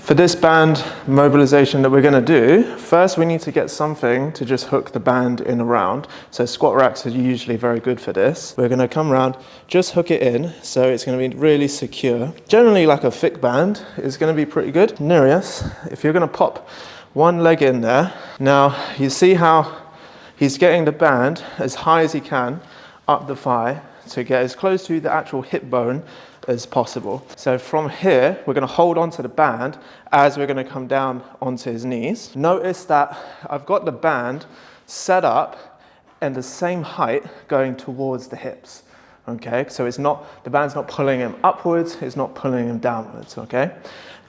For this band mobilization that we're going to do, first we need to get something to just hook the band in around. So squat racks are usually very good for this. We're going to come around, just hook it in, so it's going to be really secure. Generally, like a thick band is going to be pretty good. Nereus, if you're going to pop one leg in there, now you see how he's getting the band as high as he can up the thigh to get as close to the actual hip bone as possible. So from here, we're going to hold onto the band as we're going to come down onto his knees. Notice that I've got the band set up in the same height going towards the hips. Okay, so it's not, the band's not pulling him upwards, it's not pulling him downwards, okay?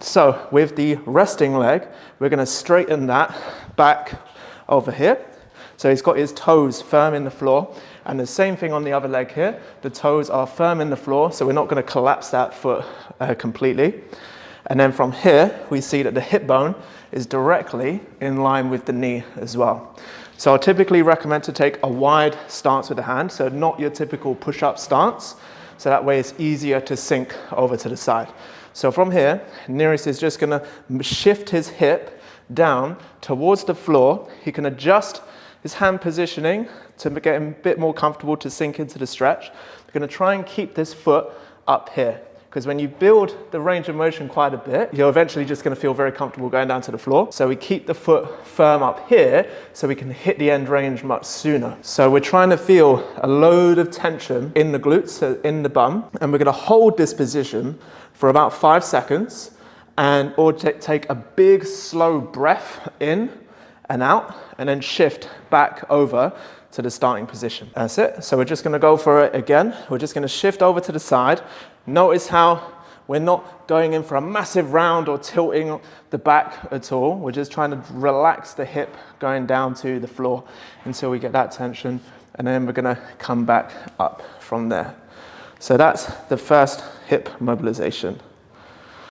So with the resting leg, we're going to straighten that back over here. So he's got his toes firm in the floor, and the same thing on the other leg here. The toes are firm in the floor, so we're not going to collapse that foot completely. And then from here, we see that the hip bone is directly in line with the knee as well. So I typically recommend to take a wide stance with the hand, so not your typical push-up stance. So that way it's easier to sink over to the side. So from here, Nereus is just going to shift his hip down towards the floor. He can adjust his hand positioning to get him a bit more comfortable to sink into the stretch. We're going to try and keep this foot up here, because when you build the range of motion quite a bit, you're eventually just going to feel very comfortable going down to the floor. So we keep the foot firm up here so we can hit the end range much sooner. So we're trying to feel a load of tension in the glutes, so in the bum, and we're going to hold this position for about 5 seconds or take a big slow breath in and out, and then shift back over to the starting position. That's it. So we're just going to go for it again. We're just going to shift over to the side. Notice how we're not going in for a massive round or tilting the back at all. We're just trying to relax the hip going down to the floor until we get that tension, and then we're going to come back up from there. So that's the first hip mobilization.